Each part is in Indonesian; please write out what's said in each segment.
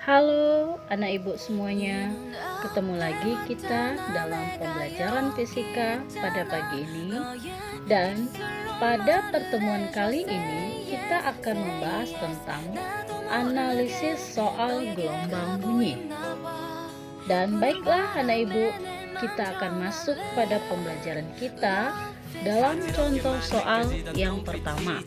Halo anak ibu semuanya, ketemu lagi kita dalam pembelajaran fisika pada pagi ini. Dan pada pertemuan kali ini kita akan membahas tentang analisis soal gelombang bunyi. Dan baiklah anak ibu, kita akan masuk pada pembelajaran kita dalam contoh soal yang pertama.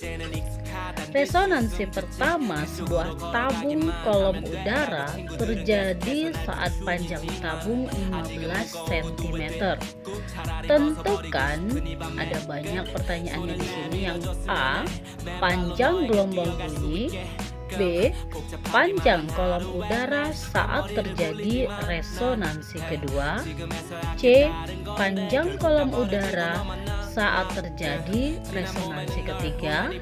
Resonansi pertama sebuah tabung kolom udara terjadi saat panjang tabung 15 cm. Tentukan, ada banyak pertanyaannya di sini. Yang A, panjang gelombang bunyi. B, panjang kolom udara saat terjadi resonansi kedua. C, panjang kolom udara saat terjadi resonansi ketiga.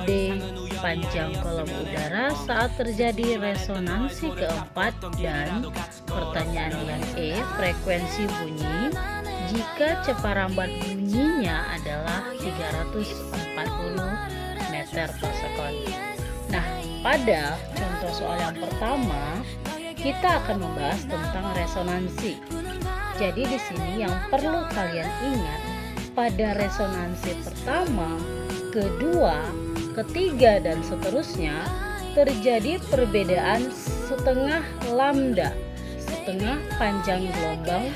D, panjang kolom udara saat terjadi resonansi keempat. Dan pertanyaan yang E, frekuensi bunyi jika ceparambat bunyinya adalah 340 meter per sekon. Nah, pada contoh soal yang pertama kita akan membahas tentang resonansi. Jadi di sini yang perlu kalian ingat, pada resonansi pertama, kedua, ketiga, dan seterusnya terjadi perbedaan setengah lambda, setengah panjang gelombang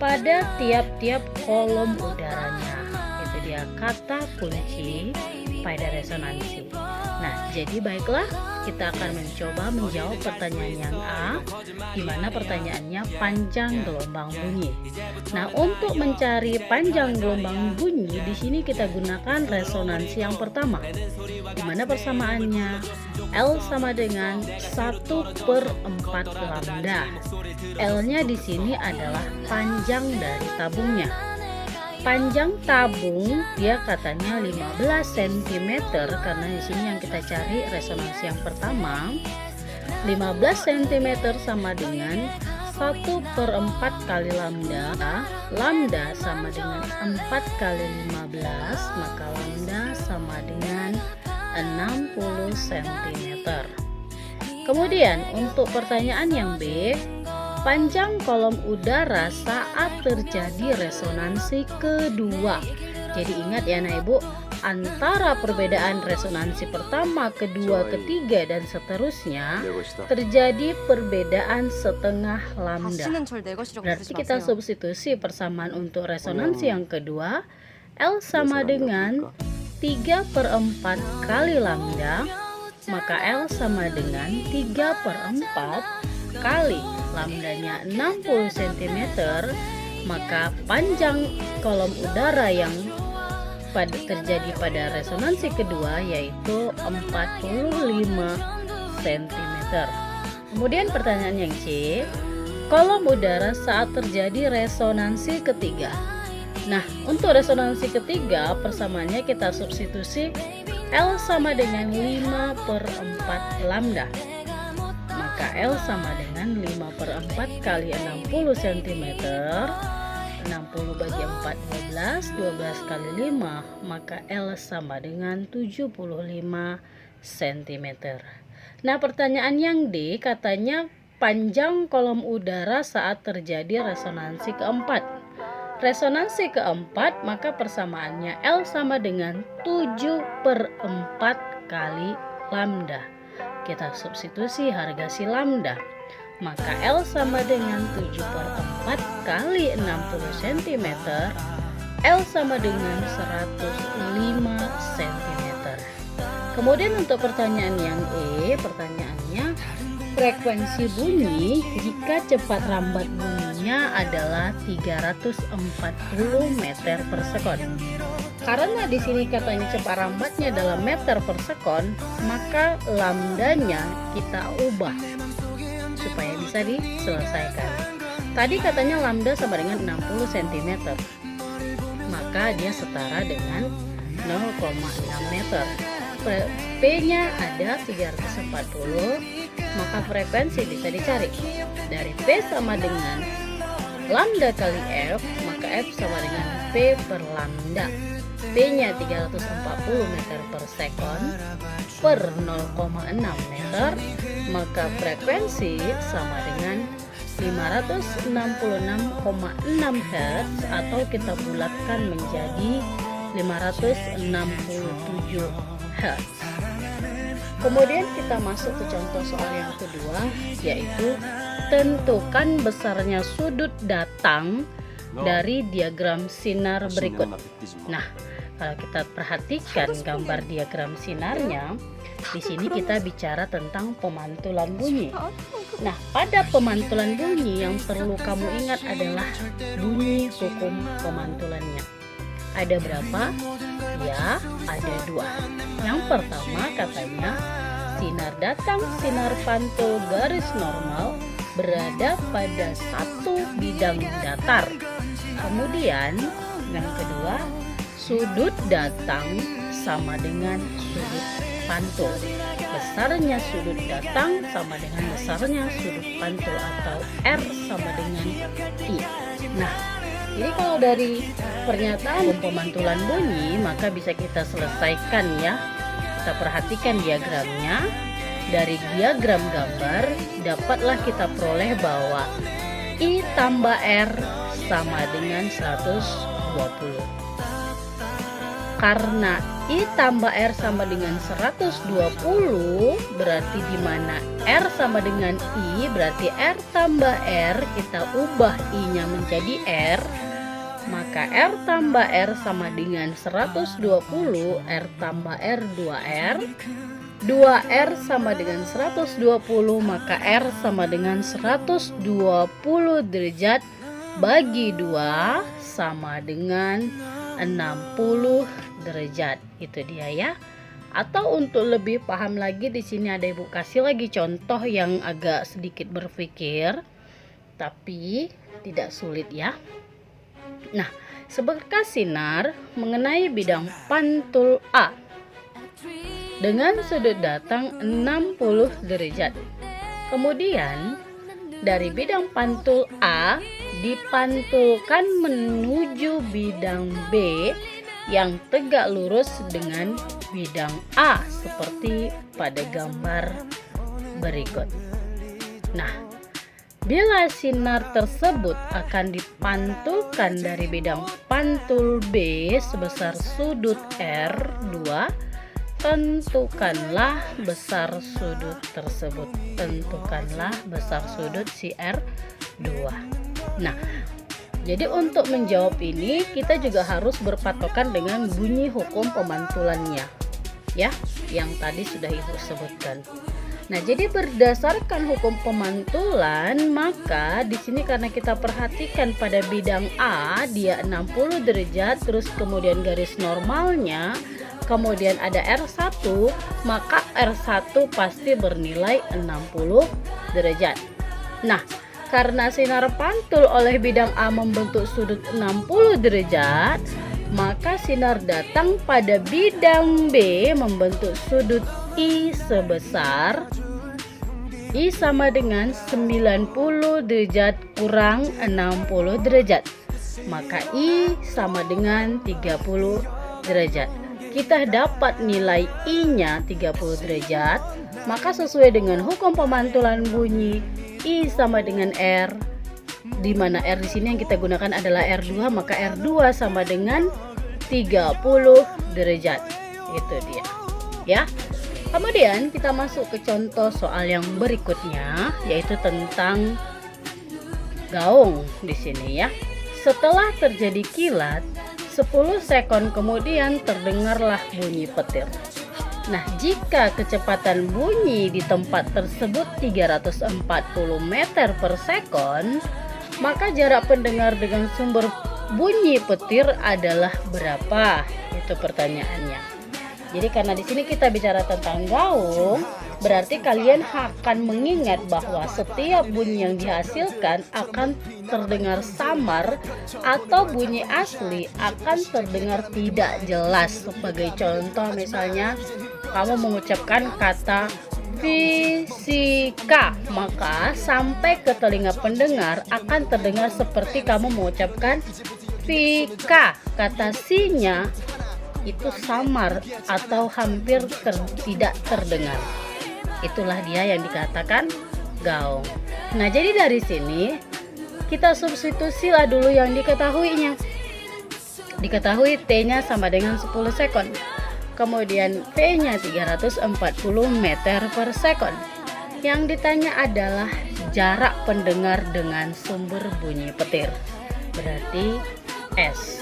pada tiap-tiap kolom udaranya. Itu dia kata kunci pada resonansi. Nah, jadi baiklah, kita akan mencoba menjawab pertanyaan yang A, di mana pertanyaannya panjang gelombang bunyi. Nah, untuk mencari panjang gelombang bunyi, di sini kita gunakan resonansi yang pertama, di mana persamaannya L sama dengan 1/4 lambda. L-nya di sini adalah panjang dari tabungnya. Panjang tabung dia katanya 15 cm, karena di sini yang kita cari resonansi yang pertama. 15 cm sama dengan 1/4 kali lambda. Lambda sama dengan 4 kali 15, maka lambda sama dengan 60 cm. Kemudian untuk pertanyaan yang B, panjang kolom udara saat terjadi resonansi kedua. Jadi ingat ya anak ibu, antara perbedaan resonansi pertama, kedua, ketiga, dan seterusnya terjadi perbedaan setengah lambda. Berarti kita substitusi persamaan untuk resonansi yang kedua. L sama dengan 3/4 kali lambda, maka L sama dengan 3/4 kali lambdanya 60 cm, maka panjang kolom udara yang terjadi pada resonansi kedua yaitu 45 cm. Kemudian pertanyaan yang C, kolom udara saat terjadi resonansi ketiga. Nah, untuk resonansi ketiga persamaannya kita substitusi L sama dengan 5/4 lambda. Maka L sama dengan 5/4 kali 60 cm. 60 bagi 4 12, 12 kali 5, maka L sama dengan 75 cm. Nah, pertanyaan yang D katanya panjang kolom udara saat terjadi resonansi keempat. Resonansi keempat, maka persamaannya L sama dengan 7/4 kali lambda. Kita substitusi harga si lambda, maka L sama dengan 7/4 kali 60 cm. L sama dengan 105 cm. Kemudian untuk pertanyaan yang E, pertanyaannya frekuensi bunyi jika cepat rambat bunyinya adalah 340 meter per sekon. Karena di sini katanya cepat rambatnya dalam meter per sekon, maka lambdanya kita ubah supaya bisa diselesaikan. Tadi katanya lambda sama dengan 60 cm, maka dia setara dengan 0,6 meter. P-nya ada 340, maka frekuensi bisa dicari. Dari P sama dengan lambda kali F, maka F sama dengan P per lambda. P-nya 340 meter per sekon per 0,6 meter, maka frekuensi sama dengan 566,6 Hz atau kita bulatkan menjadi 567 Hz. Kemudian kita masuk ke contoh soal yang kedua, yaitu tentukan besarnya sudut datang dari diagram sinar berikut. Nah, kalau kita perhatikan gambar diagram sinarnya, di sini kita bicara tentang pemantulan bunyi. Nah, pada pemantulan bunyi yang perlu kamu ingat adalah bunyi hukum pemantulannya. Ada berapa? Ya, ada 2. Yang pertama katanya, sinar datang, sinar pantul garis normal berada pada satu bidang datar. Kemudian yang kedua, sudut datang sama dengan sudut pantul. Besarnya sudut datang sama dengan besarnya sudut pantul atau R sama dengan I. Nah, jadi kalau dari pernyataan pemantulan bunyi, maka bisa kita selesaikan ya. Kita perhatikan diagramnya. Dari diagram gambar dapatlah kita peroleh bahwa I tambah R sama dengan 120. Karena I tambah R sama dengan 120, berarti di mana R sama dengan I, berarti R tambah R, kita ubah I-nya menjadi R, maka R tambah R sama dengan 120, R tambah R 2R, 2R sama dengan 120, maka R sama dengan 120 derajat bagi 2 sama dengan 60 derajat. Itu dia ya. Atau untuk lebih paham lagi, di sini ada Ibu kasih lagi contoh yang agak sedikit berpikir tapi tidak sulit ya. Nah, seberkas sinar mengenai bidang pantul A dengan sudut datang 60 derajat. Kemudian dari bidang pantul A dipantulkan menuju bidang B yang tegak lurus dengan bidang A seperti pada gambar berikut. Nah, bila sinar tersebut akan dipantulkan dari bidang pantul B sebesar sudut R2, tentukanlah besar sudut tersebut. Tentukanlah besar sudut si R2. Nah, jadi untuk menjawab ini kita juga harus berpatokan dengan bunyi hukum pemantulannya, ya, yang tadi sudah Ibu sebutkan. Nah, jadi berdasarkan hukum pemantulan, maka di sini karena kita perhatikan pada bidang A dia 60 derajat, terus kemudian garis normalnya, kemudian ada R1, maka R1 pasti bernilai 60 derajat. Nah, karena sinar pantul oleh bidang A membentuk sudut 60 derajat, maka sinar datang pada bidang B membentuk sudut I sebesar I sama dengan 90 derajat kurang 60 derajat. Maka I sama dengan 30 derajat. Kita dapat nilai I-nya 30 derajat, maka sesuai dengan hukum pemantulan bunyi I sama dengan R, di mana R di sini yang kita gunakan adalah R2, maka R2 sama dengan 30 derajat. Itu dia. Ya. Kemudian kita masuk ke contoh soal yang berikutnya, yaitu tentang gaung di sini ya. Setelah terjadi kilat, 10 sekon kemudian terdengarlah bunyi petir. Nah, jika kecepatan bunyi di tempat tersebut 340 meter per sekon, maka jarak pendengar dengan sumber bunyi petir adalah berapa? Itu pertanyaannya. Jadi karena di sini kita bicara tentang gaung, berarti kalian akan mengingat bahwa setiap bunyi yang dihasilkan akan terdengar samar atau bunyi asli akan terdengar tidak jelas. Sebagai contoh misalnya kamu mengucapkan kata fisika, maka sampai ke telinga pendengar akan terdengar seperti kamu mengucapkan fika. Kata sinya itu samar atau hampir tidak terdengar. itulah dia yang dikatakan gaung. Nah, jadi dari sini kita substitusilah dulu yang diketahuinya. Diketahui T-nya sama dengan 10 sekon. Kemudian V-nya 340 meter per sekon. Yang ditanya adalah jarak pendengar dengan sumber bunyi petir. Berarti S.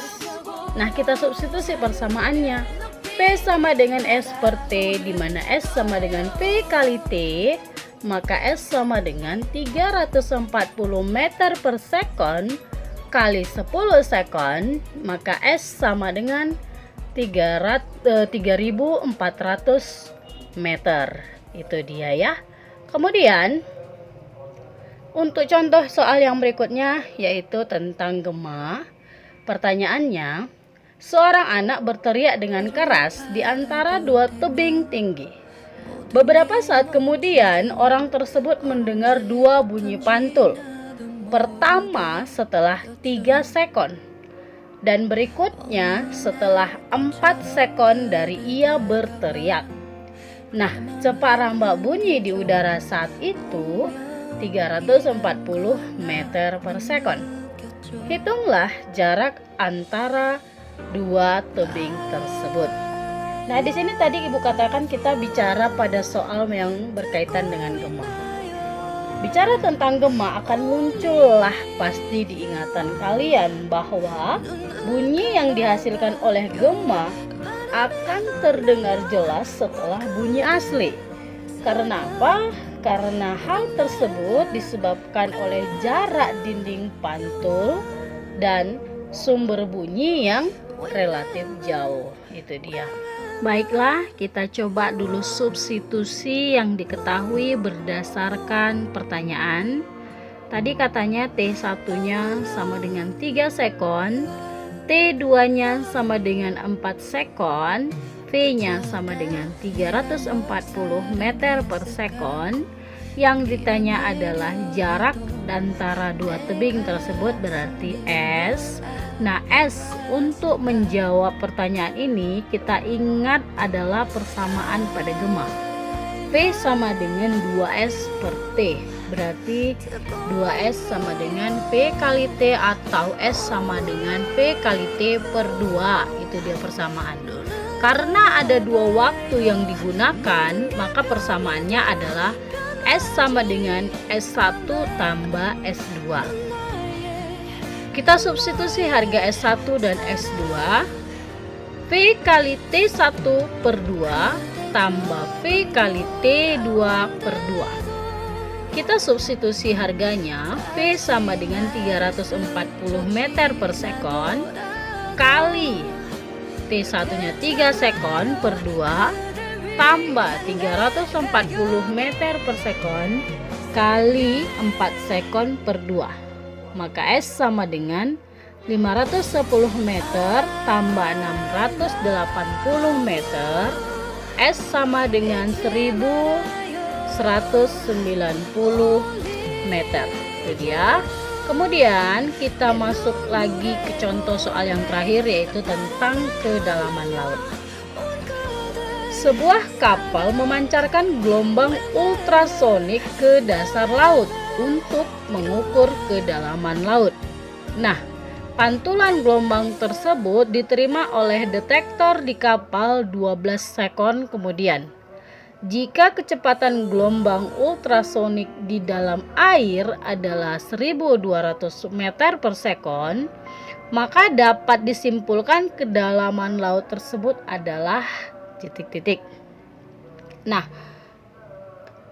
Nah, kita substitusi persamaannya. P sama dengan S per T, di mana S sama dengan V kali T, maka S sama dengan 340 meter per sekon kali 10 sekon, maka S sama dengan 3.400 meter. Itu dia ya. Kemudian untuk contoh soal yang berikutnya yaitu tentang gema. Pertanyaannya, seorang anak berteriak dengan keras di antara dua tebing tinggi. Beberapa saat kemudian orang tersebut mendengar dua bunyi pantul. Pertama setelah 3 sekon dan berikutnya setelah 4 sekon dari ia berteriak. Nah, cepat rambak bunyi di udara saat itu 340 meter per sekon. Hitunglah jarak antara dua tebing tersebut. Nah, di sini tadi Ibu katakan kita bicara pada soal yang berkaitan dengan gema. Bicara tentang gema akan muncullah pasti di ingatan kalian bahwa bunyi yang dihasilkan oleh gema akan terdengar jelas setelah bunyi asli. Karena apa? Karena hal tersebut disebabkan oleh jarak dinding pantul dan sumber bunyi yang relatif jauh. Itu dia. Baiklah, kita coba dulu substitusi yang diketahui berdasarkan pertanyaan. Tadi katanya T1-nya sama dengan 3 sekon, T2-nya sama dengan 4 sekon, V-nya sama dengan 340 meter per sekon. Yang ditanya adalah jarak antara dua tebing tersebut berarti S. Nah, S untuk menjawab pertanyaan ini kita ingat adalah persamaan pada gema. V sama dengan 2S per T. Berarti 2S sama dengan V kali T atau S sama dengan V kali T per 2. Itu dia persamaan. Karena ada dua waktu yang digunakan, maka persamaannya adalah S sama dengan S1 tambah S2. Kita substitusi harga S1 dan S2. V kali T1 per 2 tambah V kali T2 per 2. Kita substitusi harganya. V sama dengan 340 meter per sekon kali T1 nya 3 sekon per 2 tambah 340 meter per sekon kali 4 sekon per 2. Maka S sama dengan 510 meter tambah 680 meter. S sama dengan 1190 meter. Itu dia. Kemudian kita masuk lagi ke contoh soal yang terakhir yaitu tentang kedalaman laut. Sebuah kapal memancarkan gelombang ultrasonik ke dasar laut untuk mengukur kedalaman laut. Nah, pantulan gelombang tersebut diterima oleh detektor di kapal 12 sekon kemudian. Jika kecepatan gelombang ultrasonik di dalam air adalah 1200 meter per sekon, maka dapat disimpulkan kedalaman laut tersebut adalah titik-titik. Nah,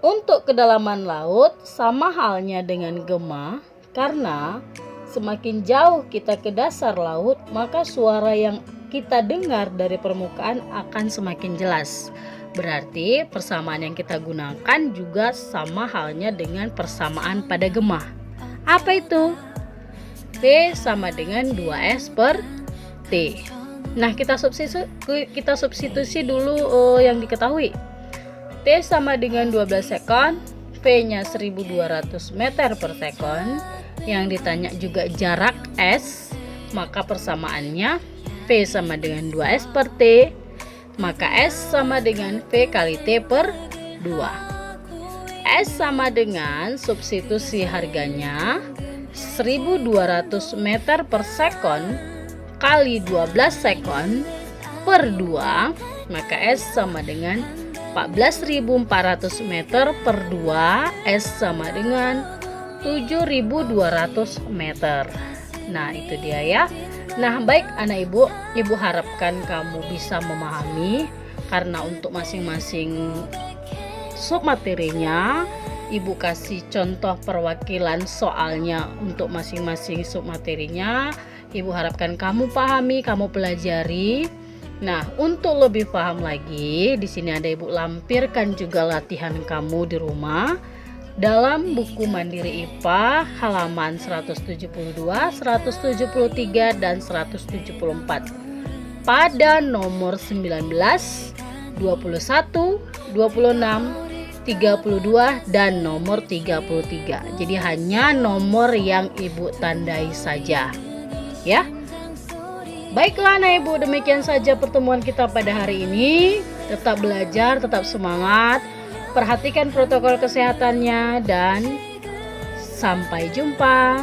untuk kedalaman laut sama halnya dengan gema, karena semakin jauh kita ke dasar laut, maka suara yang kita dengar dari permukaan akan semakin jelas. Berarti persamaan yang kita gunakan juga sama halnya dengan persamaan pada gema. Apa itu? V sama dengan 2S per T. Nah, kita substitusi dulu yang diketahui. T sama dengan 12 sekon, V-nya 1200 meter per sekon. Yang ditanya juga jarak S, maka persamaannya V sama dengan 2S per T, maka S sama dengan V kali T per 2. S sama dengan substitusi harganya 1200 meter per sekon kali 12 sekon per 2, maka S sama dengan 14.400 meter per 2, S sama dengan 7.200 meter. Nah, itu dia ya. Nah, baik anak ibu harapkan kamu bisa memahami, karena untuk masing-masing submaterinya ibu kasih contoh perwakilan soalnya untuk masing-masing submaterinya. Ibu harapkan kamu pahami, kamu pelajari. Nah, untuk lebih paham lagi, di sini ada ibu lampirkan juga latihan kamu di rumah dalam buku Mandiri IPA halaman 172, 173 dan 174 pada nomor 19, 21, 26, 32 dan nomor 33. Jadi hanya nomor yang ibu tandai saja, ya. Baiklah anak ibu, demikian saja pertemuan kita pada hari ini. Tetap belajar, tetap semangat, perhatikan protokol kesehatannya, dan sampai jumpa.